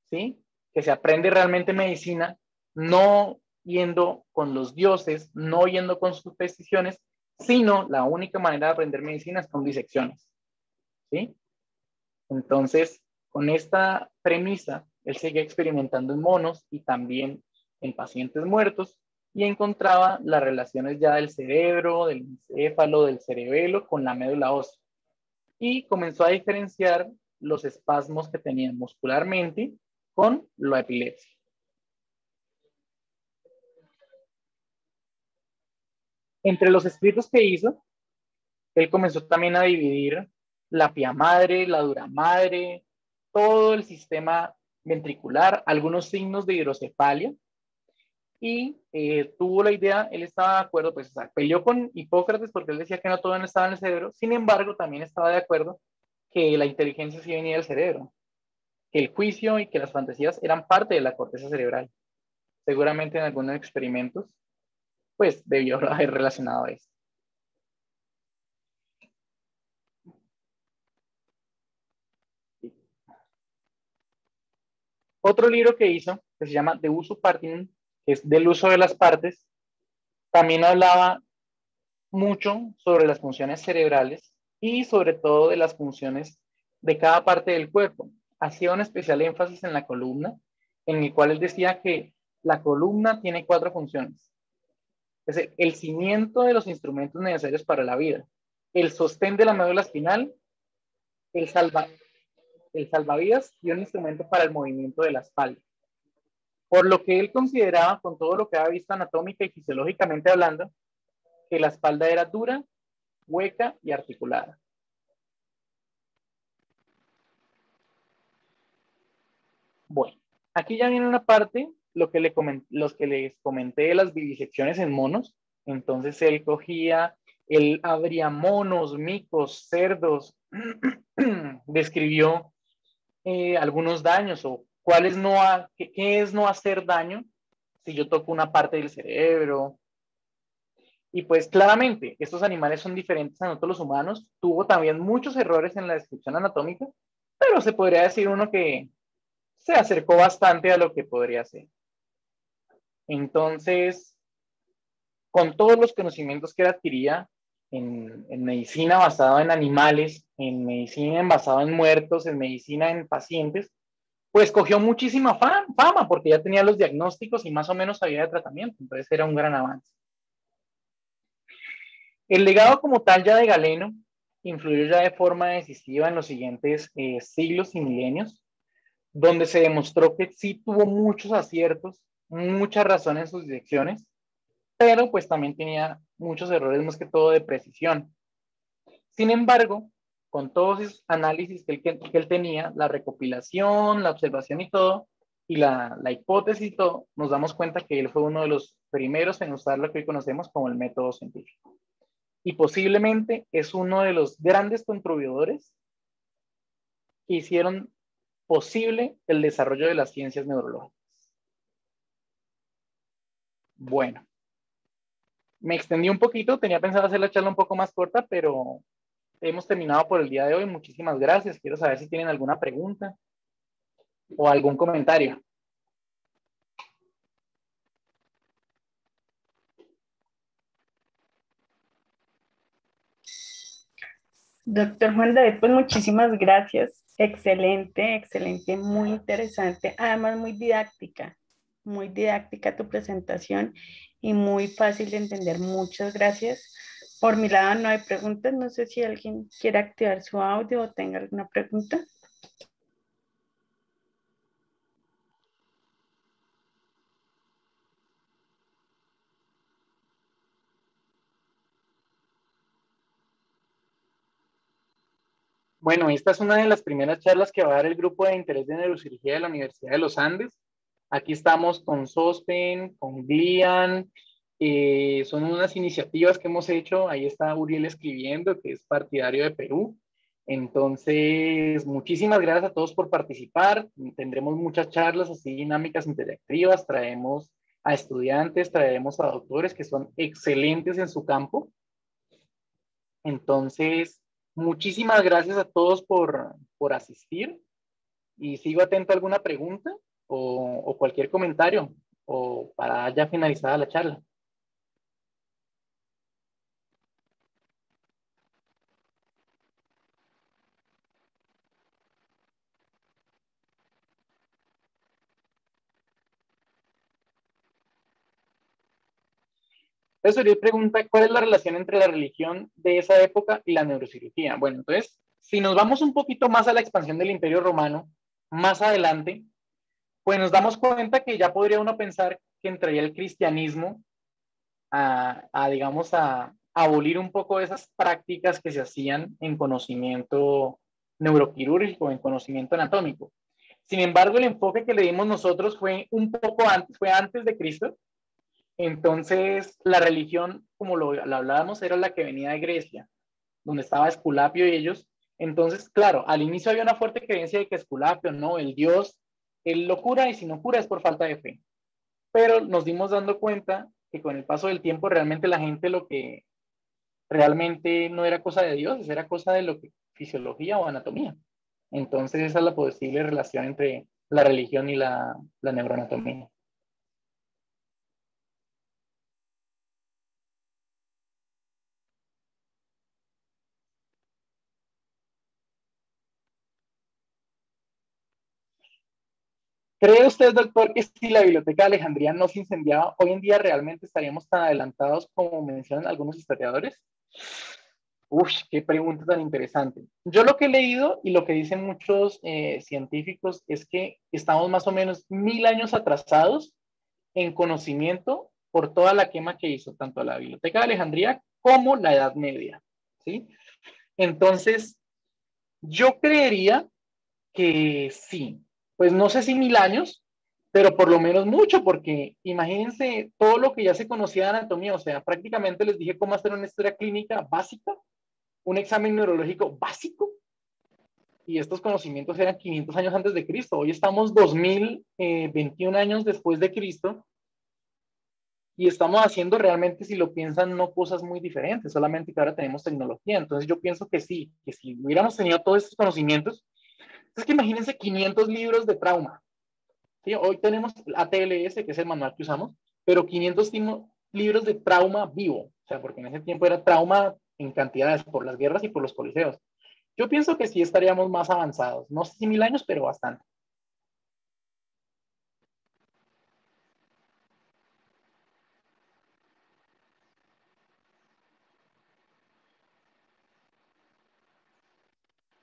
A: ¿sí? Que se aprende realmente medicina, no yendo con los dioses, no yendo con supersticiones, sino la única manera de aprender medicina es con disecciones, ¿sí? Entonces, con esta premisa, él seguía experimentando en monos y también en pacientes muertos y encontraba las relaciones ya del cerebro, del encéfalo, del cerebelo con la médula ósea. Y comenzó a diferenciar los espasmos que tenían muscularmente con la epilepsia. Entre los escritos que hizo, él comenzó también a dividir la pia madre, la dura madre, todo el sistema ventricular, algunos signos de hidrocefalia, y tuvo la idea, él estaba de acuerdo, pues o sea, peleó con Hipócrates porque él decía que no todo estaba en el cerebro, sin embargo, también estaba de acuerdo que la inteligencia sí venía del cerebro, que el juicio y que las fantasías eran parte de la corteza cerebral. Seguramente en algunos experimentos, pues debió haber relacionado esto. Otro libro que hizo, que se llama De uso partum, que es del uso de las partes, también hablaba mucho sobre las funciones cerebrales y sobre todo de las funciones de cada parte del cuerpo. Hacía un especial énfasis en la columna, en el cual él decía que la columna tiene 4 funciones. Es el cimiento de los instrumentos necesarios para la vida, el sostén de la médula espinal, el, salva, el salvavidas y un instrumento para el movimiento de la espalda. Por lo que él consideraba, con todo lo que había visto anatómica y fisiológicamente hablando, que la espalda era dura, hueca y articulada. Bueno, aquí ya viene una parte, los que les comenté de las vivisecciones en monos. Entonces él cogía, él abría monos, micos, cerdos, describió algunos daños o cuáles qué es no hacer daño si yo toco una parte del cerebro. Y pues claramente, estos animales son diferentes a nosotros los humanos. Tuvo también muchos errores en la descripción anatómica, pero se podría decir uno que se acercó bastante a lo que podría ser. Entonces, con todos los conocimientos que él adquiría en medicina basada en animales, en medicina basada en muertos, en medicina en pacientes, pues cogió muchísima fama porque ya tenía los diagnósticos y más o menos sabía de tratamiento. Entonces era un gran avance. El legado como tal ya de Galeno influyó ya de forma decisiva en los siguientes siglos y milenios, donde se demostró que sí tuvo muchos aciertos, mucha razón en sus direcciones, pero pues también tenía muchos errores más que todo de precisión. Sin embargo, con todos esos análisis que él tenía, la recopilación, la observación y todo, y la hipótesis y todo, nos damos cuenta que él fue uno de los primeros en usar lo que hoy conocemos como el método científico. Y posiblemente es uno de los grandes contribuidores que hicieron posible el desarrollo de las ciencias neurológicas. Bueno, me extendí un poquito, tenía pensado hacer la charla un poco más corta, pero hemos terminado por el día de hoy. Muchísimas gracias. Quiero saber si tienen alguna pregunta o algún comentario.
B: Doctor Juan David, pues muchísimas gracias. Excelente, excelente, muy interesante, además muy didáctica tu presentación y muy fácil de entender. Muchas gracias. Por mi lado no hay preguntas, no sé si alguien quiere activar su audio o tenga alguna pregunta.
A: Bueno, esta es una de las primeras charlas que va a dar el grupo de interés de neurocirugía de la Universidad de los Andes. Aquí estamos con SOSPEN, con GLIAN, son unas iniciativas que hemos hecho. Ahí está Uriel escribiendo, que es partidario de Perú. Entonces, muchísimas gracias a todos por participar. Tendremos muchas charlas así dinámicas, interactivas. Traemos a estudiantes, traeremos a doctores que son excelentes en su campo. Entonces, muchísimas gracias a todos por asistir y sigo atento a alguna pregunta o cualquier comentario o para ya finalizada la charla. Entonces, Uriel pregunta, ¿cuál es la relación entre la religión de esa época y la neurocirugía? Bueno, entonces, si nos vamos un poquito más a la expansión del Imperio Romano, más adelante, pues nos damos cuenta que ya podría uno pensar que entraría el cristianismo digamos, a abolir un poco esas prácticas que se hacían en conocimiento neuroquirúrgico, en conocimiento anatómico. Sin embargo, el enfoque que le dimos nosotros fue un poco antes, fue antes de Cristo. Entonces, la religión, como lo hablábamos, era la que venía de Grecia, donde estaba Esculapio y ellos. Entonces, claro, al inicio había una fuerte creencia de que Esculapio, no, el Dios, él lo cura y si no cura es por falta de fe. Pero nos dimos dando cuenta que con el paso del tiempo realmente la gente lo que realmente no era cosa de Dios, era cosa de lo que fisiología o anatomía. Entonces esa es la posible relación entre la religión y la neuroanatomía. ¿Cree usted, doctor, que si la Biblioteca de Alejandría no se incendiaba, hoy en día realmente estaríamos tan adelantados como mencionan algunos historiadores? Uf, qué pregunta tan interesante. Yo lo que he leído y lo que dicen muchos científicos es que estamos más o menos 1000 años atrasados en conocimiento por toda la quema que hizo tanto la Biblioteca de Alejandría como la Edad Media, ¿sí? Entonces, yo creería que sí, pues no sé si 1000 años, pero por lo menos mucho, porque imagínense todo lo que ya se conocía de anatomía, o sea, prácticamente les dije cómo hacer una historia clínica básica, un examen neurológico básico, y estos conocimientos eran 500 años antes de Cristo. Hoy estamos 2021 años después de Cristo y estamos haciendo realmente, si lo piensan, no cosas muy diferentes, solamente que ahora tenemos tecnología. Entonces yo pienso que sí, que si hubiéramos tenido todos estos conocimientos, es que imagínense 500 libros de trauma. ¿Sí? Hoy tenemos ATLS, que es el manual que usamos, pero 500 libros de trauma vivo, o sea, porque en ese tiempo era trauma en cantidades por las guerras y por los coliseos. Yo pienso que sí estaríamos más avanzados, no sé si 1000 años, pero bastante.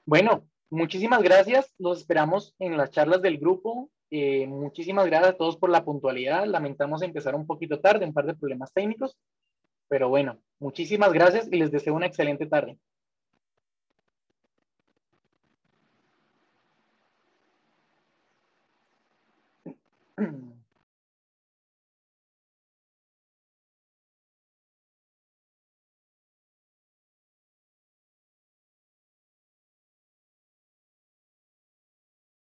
A: Bueno, muchísimas gracias. Los esperamos en las charlas del grupo. Muchísimas gracias a todos por la puntualidad. Lamentamos empezar un poquito tarde, un par de problemas técnicos, pero bueno, muchísimas gracias y les deseo una excelente tarde.